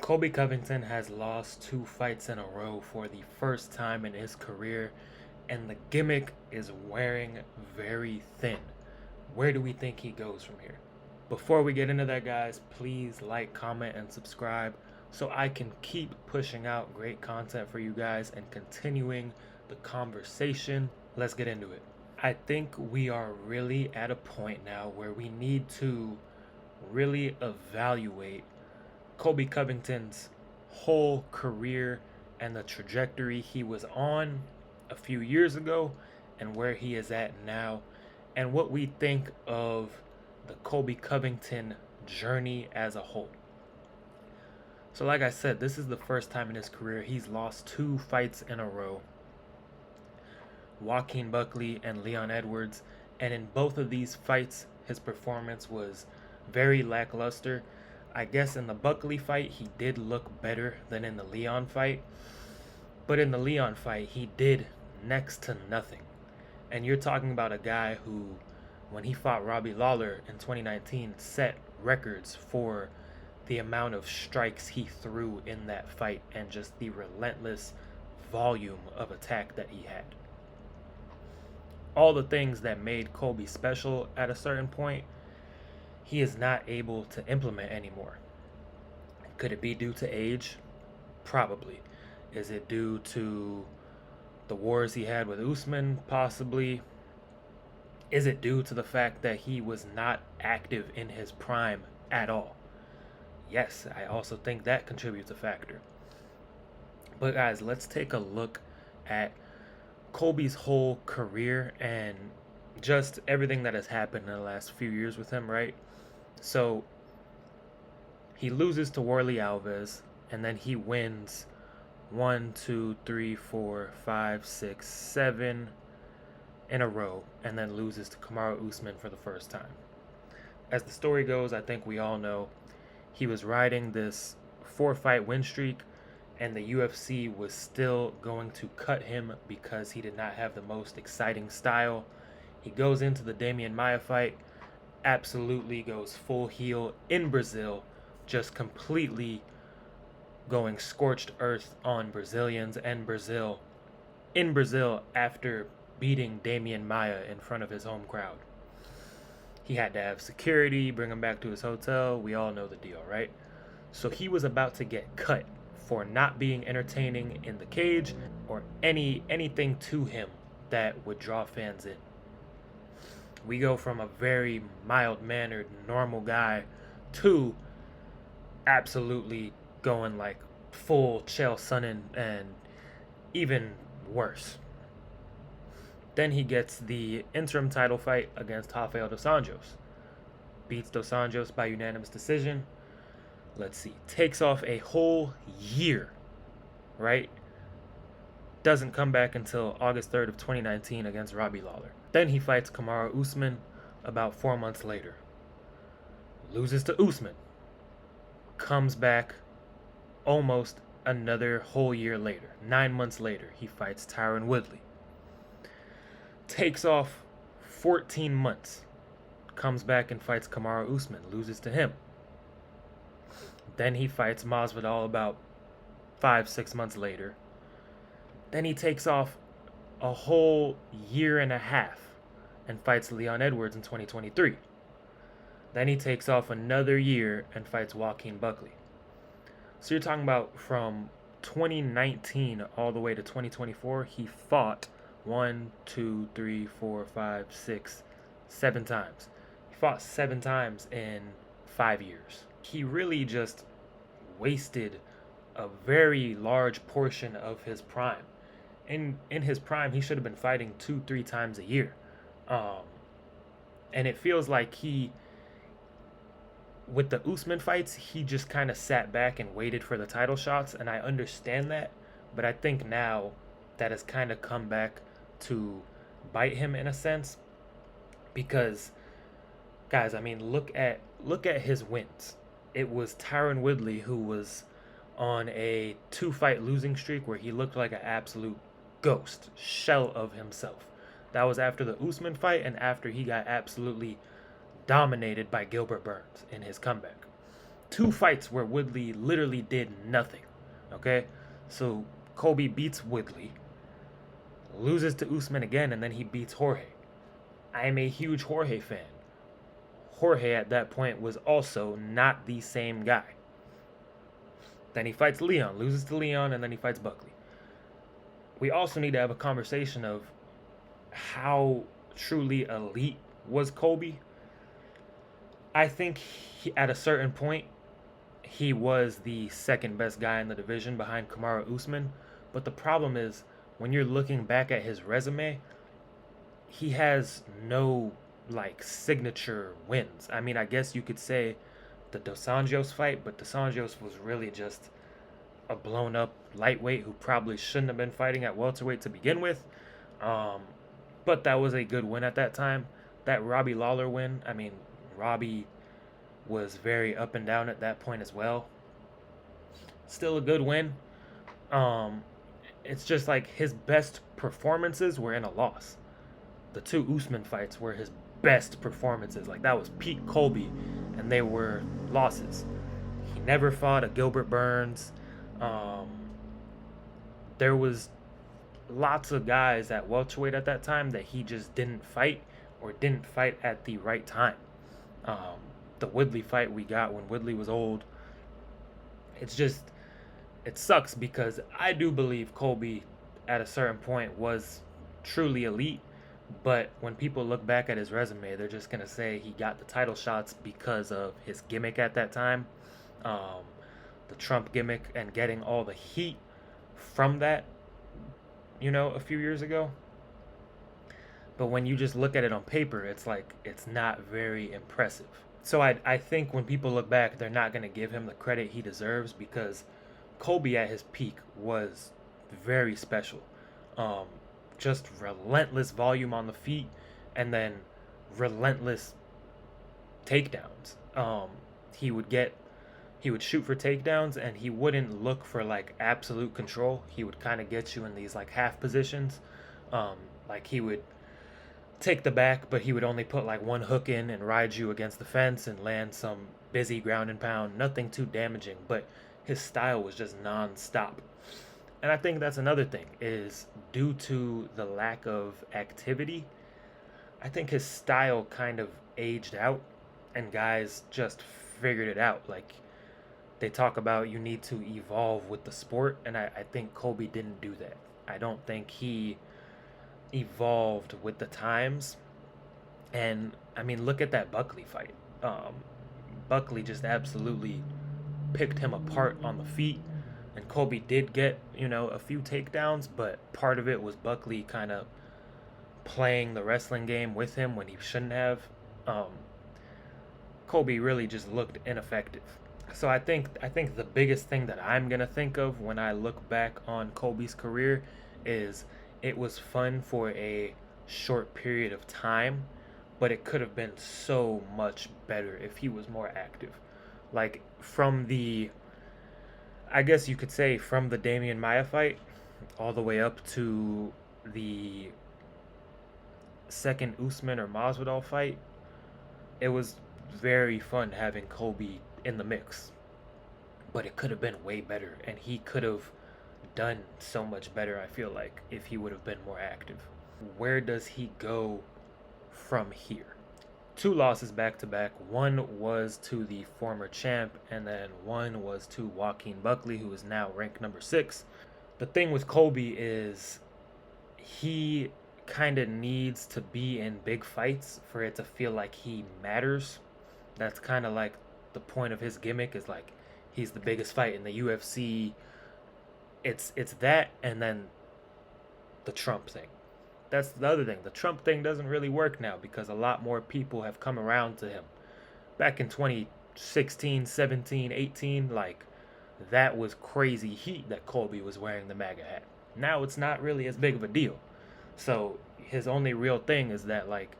Colby Covington has lost 2 fights in a row for the first time in his career, and the gimmick is wearing very thin. Where do we think he goes from here? Before we get into that, guys, please like, comment, and subscribe so I can keep pushing out great content for you guys and continuing the conversation. Let's get into it. I think we are really at a point now where we need to really evaluate Colby Covington's whole career and the trajectory he was on a few years ago and where he is at now, and what we think of the Colby Covington journey as a whole. So like I said, this is the first time in his career he's lost 2 fights in a row. Joaquin Buckley and Leon Edwards, and in both of these fights his performance was very lackluster. I guess in the Buckley fight he did look better than in the Leon fight, but in the Leon fight he did next to nothing. And you're talking about a guy who, when he fought Robbie Lawler in 2019, set records for the amount of strikes he threw in that fight and just the relentless volume of attack that he had. All the things that made Colby special at a certain point, he is not able to implement anymore. Could it be due to age? Probably. Is it due to the wars he had with Usman? Possibly. Is it due to the fact that he was not active in his prime at all? Yes, I also think that contributes a factor. But guys, let's take a look at Colby's whole career and just everything that has happened in the last few years with him, right? So he loses to Warley Alves, and then he wins 1, 2, 3, 4, 5, 6, 7 in a row, and then loses to Kamaru Usman for the first time. As the story goes, I think we all know he was riding this 4-fight win streak, and the UFC was still going to cut him because he did not have the most exciting style. He goes into the Demian Maia fight, absolutely goes full heel in Brazil, just completely going scorched earth on Brazilians and Brazil in Brazil after beating Demian Maia in front of his home crowd. He had to have security, bring him back to his hotel. We all know the deal, right? So he was about to get cut for not being entertaining in the cage or anything to him that would draw fans in. We go from a very mild-mannered, normal guy to absolutely going like full Chael Sonnen and even worse. Then he gets the interim title fight against Rafael dos Anjos. Beats dos Anjos by unanimous decision. Let's see. Takes off a whole year, right? Doesn't come back until August 3rd of 2019 against Robbie Lawler. Then he fights Kamaru Usman about 4 months later. Loses to Usman. Comes back almost another whole year later. 9 months later, he fights Tyron Woodley. Takes off 14 months. Comes back and fights Kamaru Usman. Loses to him. Then he fights Masvidal about 5-6 months later. Then he takes off a whole year and a half and fights Leon Edwards in 2023. Then he takes off another year and fights Joaquin Buckley. So you're talking about from 2019 all the way to 2024, he fought 1, 2, 3, 4, 5, 6, 7 times. He fought 7 times in 5 years. He really just wasted a very large portion of his prime. In his prime, he should have been fighting 2-3 times a year. And it feels like with the Usman fights, he just kind of sat back and waited for the title shots, and I understand that, but I think now that has kind of come back to bite him in a sense, because, guys, I mean, look at his wins. It was Tyron Woodley who was on a 2-fight losing streak where he looked like an absolute ghost, shell of himself. That was after the Usman fight and after he got absolutely dominated by Gilbert Burns in his comeback. two fights where Woodley literally did nothing. Okay, so Colby beats Woodley, loses to Usman again, and then he beats Jorge. I am a huge Jorge fan. Jorge at that point was also not the same guy. Then he fights Leon, loses to Leon, and then he fights Buckley. We also need to have a conversation of how truly elite was Colby. I think at a certain point, he was the second best guy in the division behind Kamaru Usman. But the problem is, when you're looking back at his resume, he has no like signature wins. I mean, I guess you could say the Dos Anjos fight, but Dos Anjos was really just a blown up lightweight who probably shouldn't have been fighting at welterweight to begin with. But that was a good win at that time. That Robbie Lawler win, I mean, Robbie was very up and down at that point as well. Still a good win. It's just like his best performances were in a loss. The two Usman fights were his best performances. Like, that was peak Colby, and they were losses. He never fought a Gilbert Burns. There was lots of guys at welterweight at that time that he just didn't fight, or didn't fight at the right time. The Woodley fight we got when Woodley was old, it's just, it sucks because I do believe Colby at a certain point was truly elite, but when people look back at his resume, they're just going to say he got the title shots because of his gimmick at that time, the Trump gimmick, and getting all the heat from that, a few years ago. But when you just look at it on paper, it's like, it's not very impressive. So I think when people look back, they're not going to give him the credit he deserves, because Colby at his peak was very special. Just relentless volume on the feet, and then relentless takedowns. He would shoot for takedowns, and he wouldn't look for like absolute control. He would kind of get you in these like half positions. Like, he would take the back, but he would only put like one hook in and ride you against the fence and land some busy ground and pound. Nothing too damaging, but his style was just non-stop. And I think that's another thing, is due to the lack of activity, I think his style kind of aged out, and guys just figured it out. Like, they talk about you need to evolve with the sport, and I think Colby didn't do that. I don't think he evolved with the times. And I mean, look at that Buckley fight. Buckley just absolutely picked him apart on the feet, and Colby did get a few takedowns, but part of it was Buckley kind of playing the wrestling game with him when he shouldn't have. Colby really just looked ineffective. So I think the biggest thing that I'm gonna think of when I look back on Colby's career is, it was fun for a short period of time, but it could have been so much better if he was more active. Like, I guess you could say from the Damian Maia fight all the way up to the second Usman or Masvidal fight, it was very fun having Colby in the mix. But it could have been way better, and he could have done so much better, I feel like, if he would have been more active. Where does he go from here? 2 losses back to back. One was to the former champ, and then one was to Joaquin Buckley, who is now ranked number 6. The thing with Colby is, he kind of needs to be in big fights for it to feel like he matters. That's kind of like the point of his gimmick, is like, he's the biggest fight in the UFC. It's that, and then the Trump thing. That's the other thing. The Trump thing doesn't really work now, because a lot more people have come around to him. Back in 2016, 17, 18, like, that was crazy heat that Colby was wearing the MAGA hat. Now it's not really as big of a deal. So his only real thing is that, like,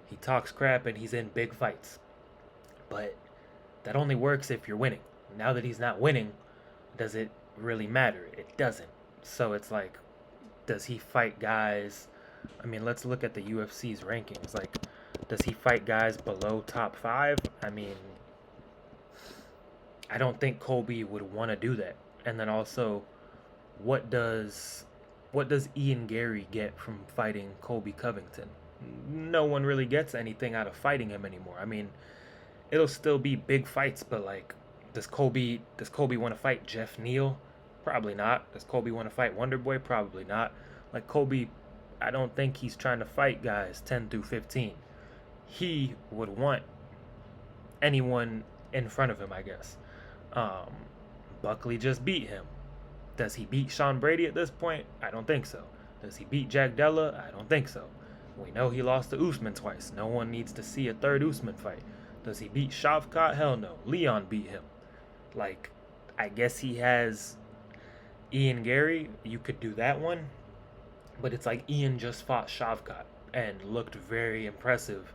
he talks crap and he's in big fights. But that only works if you're winning. Now that he's not winning, does it really matter? It doesn't. So it's like, does he fight guys? I mean, let's look at the UFC's rankings. Like, does he fight guys below top 5? I mean, I don't think Colby would want to do that. And then also, what does what does Ian Gary get from fighting Colby Covington? No one really gets anything out of fighting him anymore. I mean, it'll still be big fights, but like, does Colby want to fight Jeff Neal? Probably not. Does Colby want to fight Wonder Boy? Probably not. Like Colby, I don't think he's trying to fight guys 10 through 15. He would want anyone in front of him, I guess. Um, Buckley just beat him. Does he beat Sean Brady at this point? I don't think so. Does he beat Jack Della? I don't think so. We know he lost to Usman twice. No one needs to see a third Usman fight. Does he beat Shavkat? Hell no. Leon beat him. Like, I guess he has Ian Gary. You could do that one. But it's like Ian just fought Shavkat and looked very impressive,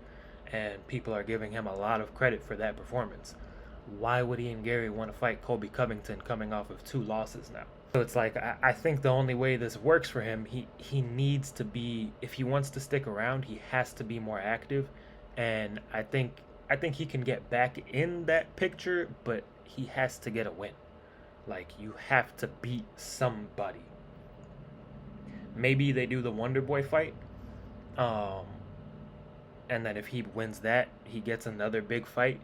and people are giving him a lot of credit for that performance. Why would Ian Gary want to fight Colby Covington coming off of 2 losses now? So it's like I think the only way this works for him, he needs to be, if he wants to stick around, he has to be more active, and I think he can get back in that picture, but he has to get a win. Like, you have to beat somebody. Maybe they do the Wonder Boy fight, um, and then if he wins that, he gets another big fight.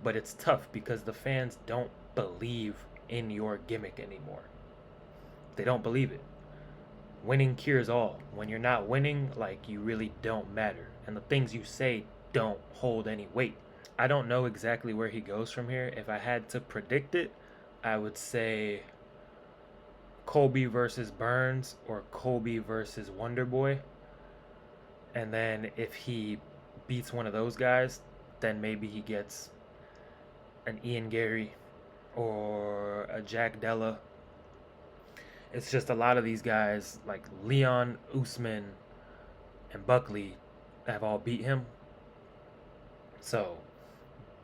But it's tough because the fans don't believe in your gimmick anymore. They don't believe it. Winning cures all. When you're not winning, like, you really don't matter. And the things you say don't hold any weight. I don't know exactly where he goes from here. If I had to predict it, I would say Colby versus Burns or Colby versus Wonder Boy. And then if he beats one of those guys, then maybe he gets an Ian Gary or a Jack Della. It's just a lot of these guys like Leon, Usman, and Buckley have all beat him. So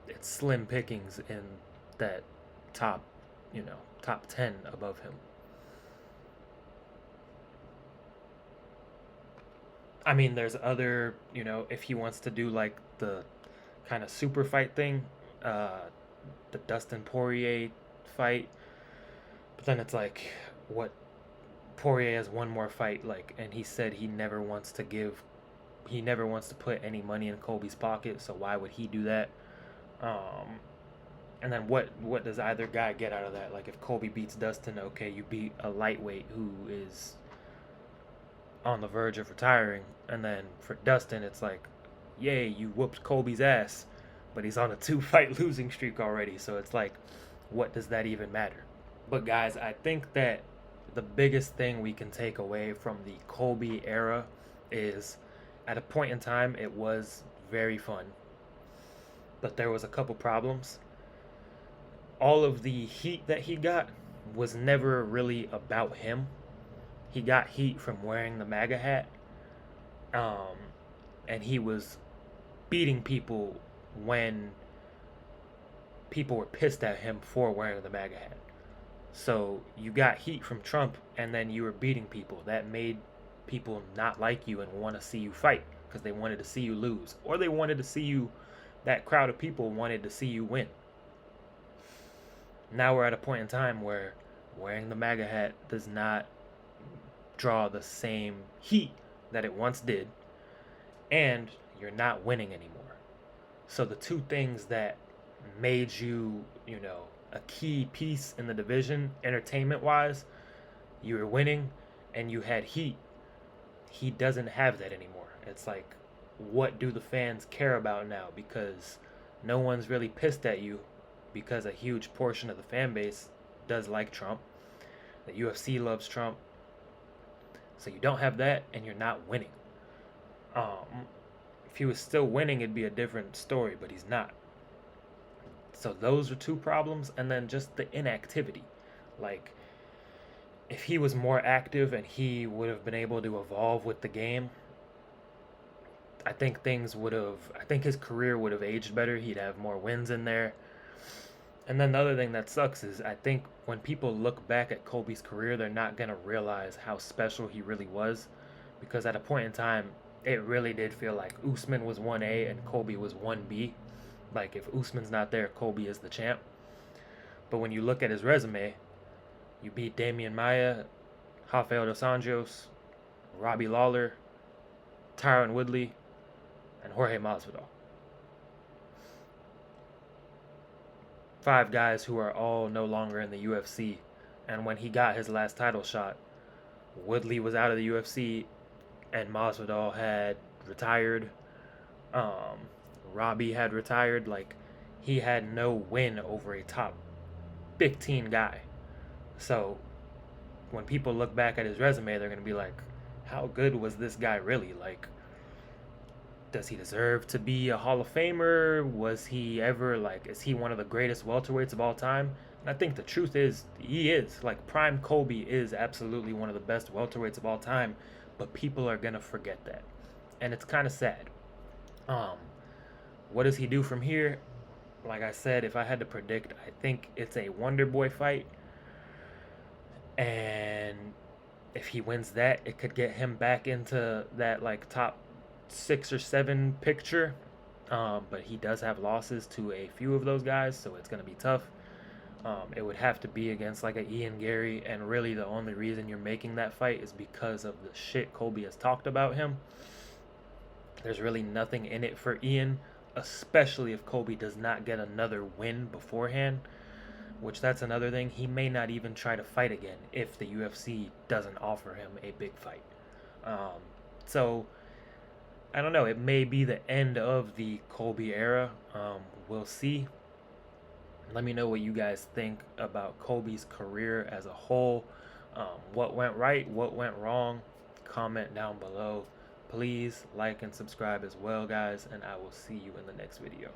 it's slim pickings in that top, top 10 above him. I mean, there's other, if he wants to do like the kind of super fight thing, uh, the Dustin Poirier fight, but then it's like, what, Poirier has one more fight, like, and he said he never wants to put any money in Colby's pocket, so why would he do that? Um, and then what does either guy get out of that? Like, if Colby beats Dustin, okay, you beat a lightweight who is on the verge of retiring, and then for Dustin, it's like, yay, you whooped Colby's ass, but he's on a 2 fight losing streak already, so it's like, what does that even matter? But guys, I think that the biggest thing we can take away from the Colby era is, at a point in time, it was very fun, but there was a couple problems. All of the heat that he got was never really about him. He got heat from wearing the MAGA hat, um, and he was beating people when people were pissed at him for wearing the MAGA hat. So you got heat from Trump, and then you were beating people. That made people not like you and want to see you fight because they wanted to see you lose, or they wanted to see you. That crowd of people wanted to see you win. Now we're at a point in time where wearing the MAGA hat does not draw the same heat that it once did, and you're not winning anymore. So the two things that made you, a key piece in the division, entertainment wise, you were winning and you had heat. He doesn't have that anymore. It's like, what do the fans care about now? Because no one's really pissed at you, because a huge portion of the fan base does like Trump. The UFC loves Trump. So you don't have that, and you're not winning. If he was still winning, it'd be a different story, but he's not. So those are two problems, and then just the inactivity. Like, if he was more active and he would have been able to evolve with the game, I think his career would have aged better. He'd have more wins in there. And then the other thing that sucks is, I think when people look back at Colby's career, they're not going to realize how special he really was. Because at a point in time, it really did feel like Usman was 1A and Colby was 1B. Like, if Usman's not there, Colby is the champ. But when you look at his resume, you beat Damian Maia, Rafael dos Anjos, Robbie Lawler, Tyron Woodley, and Jorge Masvidal. 5 guys who are all no longer in the UFC. And when he got his last title shot, Woodley was out of the UFC and Masvidal had retired. Um, Robbie had retired. Like, he had no win over a top 15 guy. So when people look back at his resume, they're going to be like, how good was this guy really? Like, does he deserve to be a Hall of Famer? Was he ever, like, is he one of the greatest welterweights of all time? And I think the truth is, he is. Like, Prime Colby is absolutely one of the best welterweights of all time, but people are going to forget that. And it's kind of sad. Um, what does he do from here? Like I said, if I had to predict, I think it's a Wonder Boy fight. And if he wins that, it could get him back into that, like, top 6 or 7 picture. But he does have losses to a few of those guys, so it's going to be tough. It would have to be against, like, a Ian Gary, and really the only reason you're making that fight is because of the shit Colby has talked about him. There's really nothing in it for Ian, especially if Colby does not get another win beforehand, which that's another thing. He may not even try to fight again if the UFC doesn't offer him a big fight. So, I don't know. It may be the end of the Colby era. We'll see. Let me know what you guys think about Colby's career as a whole. What went right? What went wrong? Comment down below. Please like and subscribe as well, guys, and I will see you in the next video.